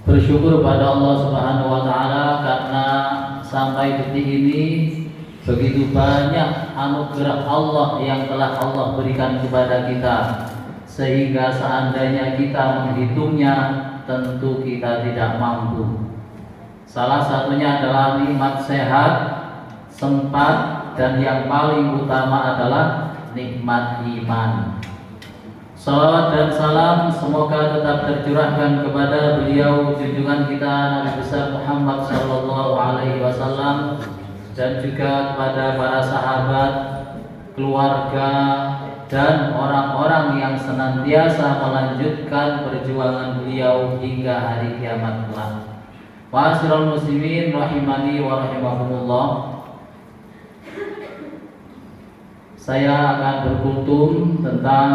Bersyukur pada Allah Subhanahu wa taala karena sampai detik ini begitu banyak anugerah Allah yang telah Allah berikan kepada kita, sehingga seandainya kita menghitungnya tentu kita tidak mampu. Salah satunya adalah nikmat sehat, sempat, dan yang paling utama adalah nikmat iman. Salawat dan salam semoga tetap tercurahkan kepada beliau junjungan kita Nabi besar Muhammad sallallahu alaihi wasallam, dan juga kepada para sahabat, keluarga, dan orang-orang yang senantiasa melanjutkan perjuangan beliau hingga hari kiamat kelak. Ma'asyiral muslimin rahimani wa rahimakumullah. Saya akan berkultum tentang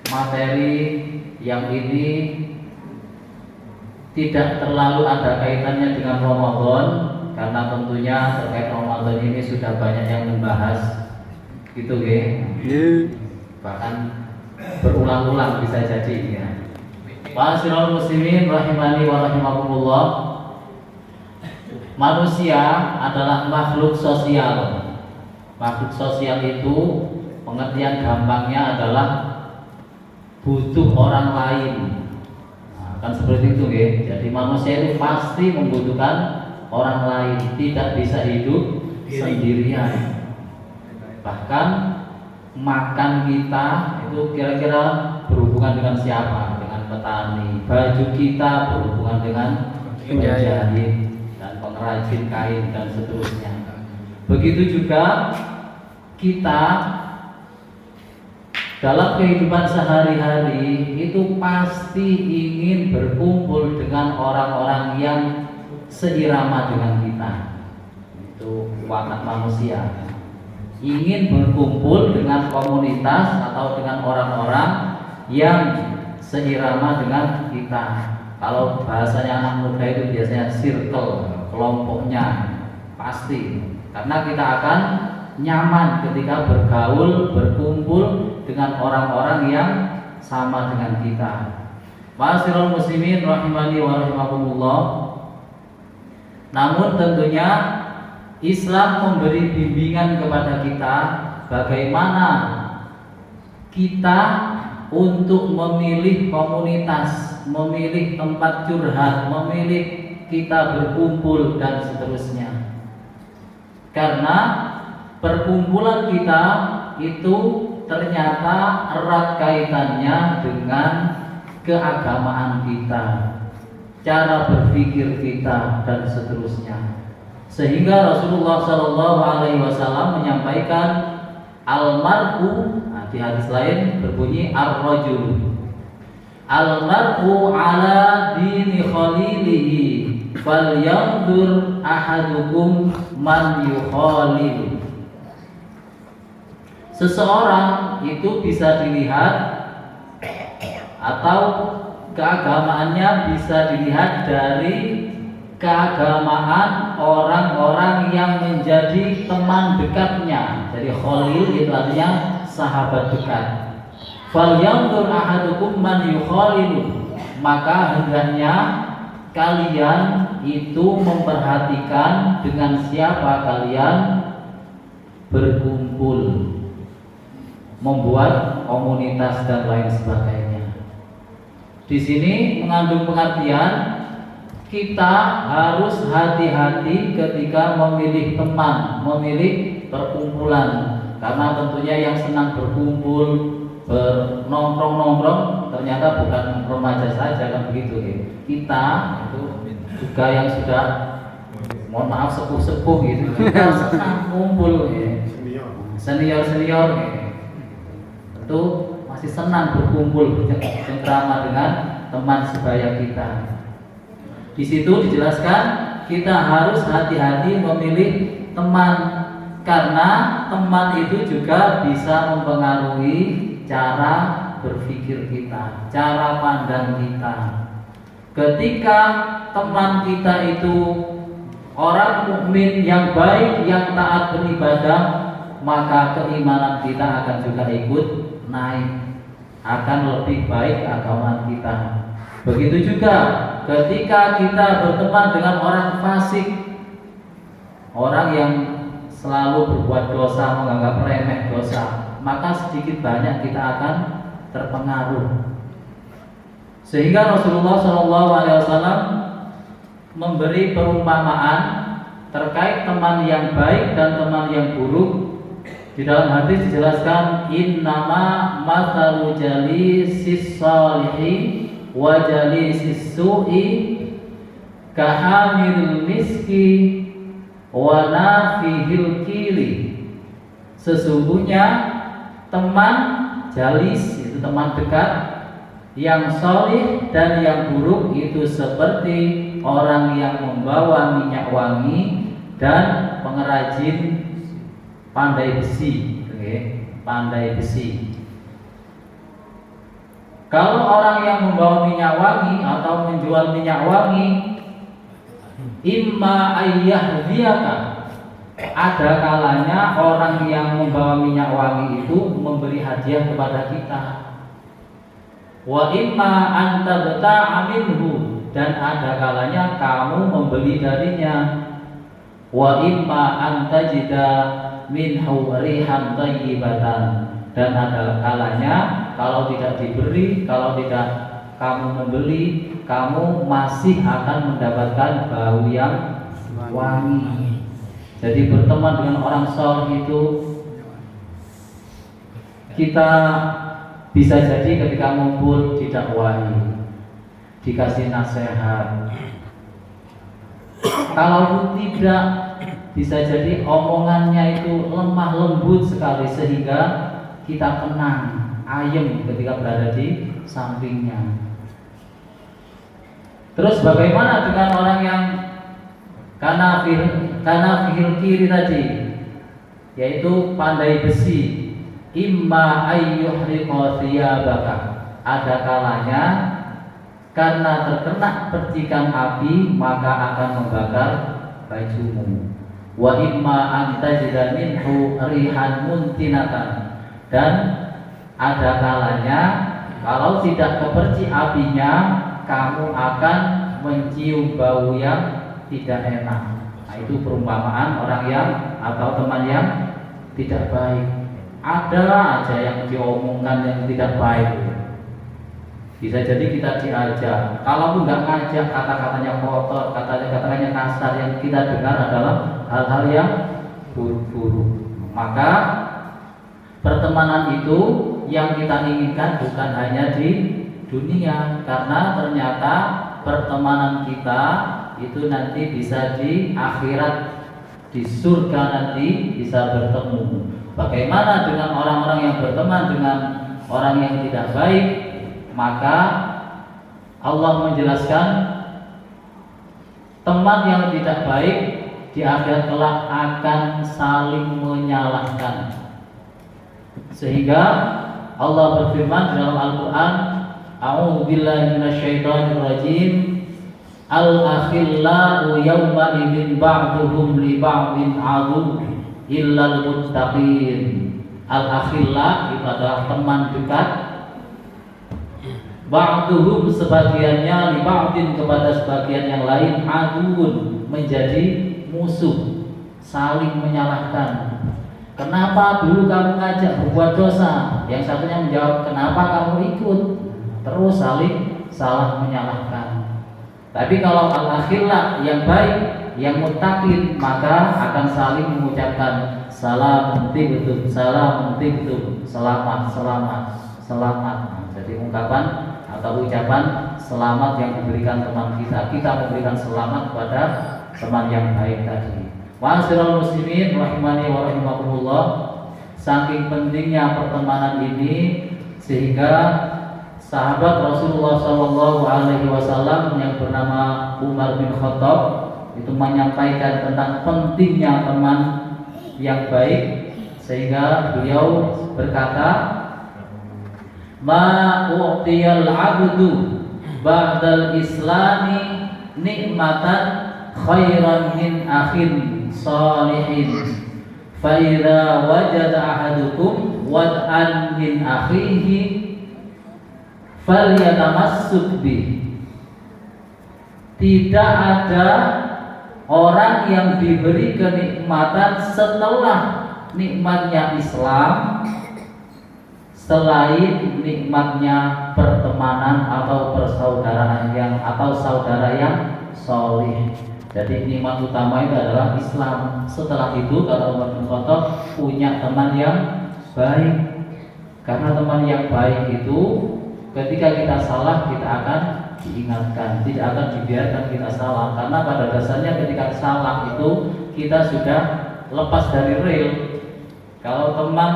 materi yang ini tidak terlalu ada kaitannya dengan Ramadan, karena tentunya terkait Ramadan ini sudah banyak yang membahas gitu bahkan berulang-ulang bisa jadi ya. Ma'asyiral muslimin rahimani wa rahimakumullah. Manusia adalah makhluk sosial. Makhluk sosial itu pengertian gampangnya adalah butuh orang lain. Nah, kan seperti itu ya. Jadi manusia itu pasti membutuhkan orang lain, tidak bisa hidup sendirian. Bahkan makan kita itu kira-kira berhubungan dengan siapa? Dengan petani. Baju kita berhubungan dengan penjahit dan pengrajin kain dan seterusnya. Begitu juga kita dalam kehidupan sehari-hari itu pasti ingin berkumpul dengan orang-orang yang seirama dengan kita. Itu watak manusia. Ingin berkumpul dengan komunitas atau dengan orang-orang yang seirama dengan kita. Kalau bahasanya anak muda itu biasanya circle, kelompoknya pasti. Karena kita akan nyaman ketika bergaul, berkumpul dengan orang-orang yang sama dengan kita. Ma'asyiral muslimin rahimani wa rahimakumullah. Namun tentunya Islam memberi bimbingan kepada kita bagaimana kita untuk memilih komunitas, memilih tempat curhat, memilih kita berkumpul dan seterusnya. Karena perkumpulan kita itu ternyata erat kaitannya dengan keagamaan kita, cara berpikir kita dan seterusnya. Sehingga Rasulullah Shallallahu Alaihi Wasallam menyampaikan almar'u, di hadis lain berbunyi ar-rajul almar'u ala dini khalilihi falyanzur ahadukum man yukhalil. Seseorang itu bisa dilihat atau keagamaannya bisa dilihat dari keagamaan orang-orang yang menjadi teman dekatnya. Jadi khalil itu artinya sahabat dekat. Falyanzur ahadukum man yukhalilu. Maka hendaknya kalian itu memperhatikan dengan siapa kalian berkumpul, membuat komunitas dan lain sebagainya. Di sini mengandung pengertian kita harus hati-hati ketika memilih teman, memilih perkumpulan. Karena tentunya yang senang berkumpul, bernongkrong-nongkrong ternyata bukan remaja saja, kan begitu ya. Kita itu juga yang sudah, mohon maaf, sepuh-sepuh gitu, kita senang kumpul ya. Senior-senior ya. Itu masih senang berkumpul, bercengkrama dengan teman sebaya kita. Di situ dijelaskan kita harus hati-hati memilih teman, karena teman itu juga bisa mempengaruhi cara berpikir kita, cara pandang kita. Ketika teman kita itu orang mukmin yang baik, yang taat beribadah, maka keimanan kita akan juga ikut naik, akan lebih baik agama kita. Begitu juga ketika kita berteman dengan orang fasik, orang yang selalu berbuat dosa, menganggap remeh dosa, maka sedikit banyak kita akan terpengaruh. Sehingga Rasulullah SAW memberi perumpamaan terkait teman yang baik dan teman yang buruk. Di dalam hadis dijelaskan, innama mathalu jalisis salihi wa jalisis su'i kahamilul miski wa nafihil kili. Sesungguhnya teman jalis, itu teman dekat, yang solih dan yang buruk itu seperti orang yang membawa minyak wangi dan pengrajin pandai besi, pandai besi. Kalau orang yang membawa minyak wangi atau menjual minyak wangi, imma ayyahdiaka, ada kalanya orang yang membawa minyak wangi itu memberi hadiah kepada kita. Wa imma anta bata'a minhu, dan ada kalanya kamu membeli darinya. Wa imma anta jida minhu rihan thayyibatan, dan ada kalanya kalau tidak diberi, kalau tidak kamu membeli, kamu masih akan mendapatkan bau yang wangi. Jadi berteman dengan orang saleh itu, kita bisa jadi ketika ngumpul didakwahi, dikasih nasihat. Kalau tidak, bisa jadi omongannya itu lemah lembut sekali sehingga kita tenang, ayem ketika berada di sampingnya. Terus bagaimana dengan orang yang karena fihil kiri tadi, yaitu pandai besi, imma ayyuhriqa thiyabaka, ada kalanya karena terkena percikan api maka akan membakar bajumu. Wa imma an tajida minhu rihan muntinatan, dan ada kalanya kalau tidak kepercik apinya kamu akan mencium bau yang tidak enak. Nah, itu perumpamaan orang yang atau teman yang tidak baik. Ada aja yang diomongkan yang tidak baik. Bisa jadi kita diajak. Kalau nggak ngajak, kata-katanya kotor, kata-katanya kasar, yang kita dengar adalah hal-hal yang buruk-buruk. Maka pertemanan itu yang kita inginkan bukan hanya di dunia, karena ternyata pertemanan kita itu nanti bisa di akhirat, di surga nanti bisa bertemu. Bagaimana dengan orang-orang yang berteman dengan orang yang tidak baik? Maka Allah menjelaskan teman yang tidak baik di akhirat kelak akan saling menyalahkan. Sehingga Allah berfirman dalam Al-Quran, a'udzubillahi minasyaitonir rajim, al-akhillau yawma idzin ba'duhum li ba'din adu illal muttaqin. Al-akhilla itu adalah teman dekat, ba'duhum sebagiannya li ba'din kepada sebagian yang lain, aduun menjadi musuh, saling menyalahkan. Kenapa dulu kamu ngajak berbuat dosa? Yang satunya menjawab, kenapa kamu ikut? Terus saling salah menyalahkan. Tapi kalau al-akhillah yang baik, yang muttaqin, maka akan saling mengucapkan salam tibtum, salam tibtum, selamat, selamat, selamat. Jadi ungkapan atau ucapan selamat yang diberikan teman kita. Kita memberikan selamat kepada teman yang baik tadi. Ma'asyiral muslimin rahimani wa rahimakumullah, saking pentingnya pertemanan ini sehingga sahabat Rasulullah SAW yang bernama Umar bin Khattab itu menyampaikan tentang pentingnya teman yang baik, sehingga beliau berkata, ma u'tiyal 'abdu ba'dal islami nikmatan khairan min akhin salihin fa idza wajada ahadukum wad'an min akhihi falyatamassuk bi Tidak ada orang yang diberi kenikmatan setelah nikmatnya Islam selain nikmatnya pertemanan atau persaudaraan atau saudara yang solih. Jadi nikmat utama itu adalah Islam. Setelah itu kalau Umar bin Khattab punya teman yang baik. Karena teman yang baik itu ketika kita salah kita akan diingatkan, tidak akan dibiarkan kita salah. Karena pada dasarnya ketika salah itu kita sudah lepas dari rel. Kalau teman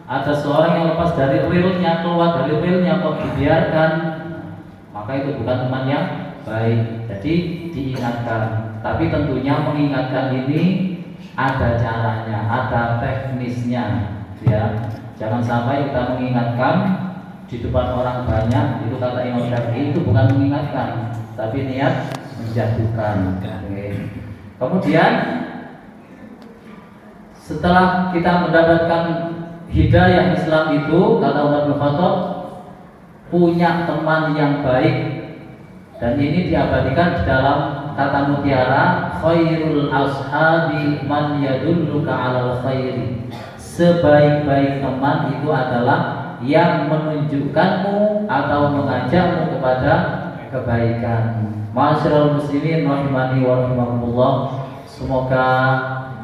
ada seorang yang lepas dari relnya, keluar dari relnya kok dibiarkan, maka itu bukan teman yang baik. Jadi diingatkan. Tapi tentunya mengingatkan ini ada caranya, ada teknisnya, ya. Jangan sampai kita mengingatkan di depan orang banyak, itu kata Imam Syafi'i itu bukan mengingatkan, tapi niat menjatuhkan. Oke. Kemudian setelah kita mendapatkan hidayah Islam itu, kata Umar bin Khattab, punya teman yang baik, dan ini diabadikan di dalam kata mutiara, khairul ashabi man yadulluka 'alal khairi. Sebaik-baik teman itu adalah yang menunjukkanmu atau mengajakmu kepada kebaikan. Ma'asyiral muslimin rahimani wa rahimakumullah. Semoga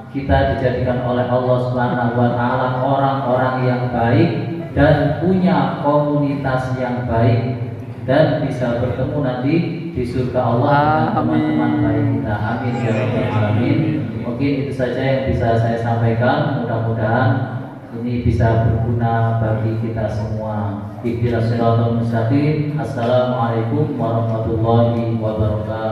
kita dijadikan oleh Allah Subhanahu wa taala orang-orang yang baik dan punya komunitas yang baik dan bisa bertemu nanti di surga Allah dengan teman-teman baik kita. Amin ya rabbal alamin. Mungkin itu saja yang bisa saya sampaikan. Mudah-mudahan ini bisa berguna bagi kita semua. Ihdinas siratal mustaqim. Assalamualaikum warahmatullahi wabarakatuh.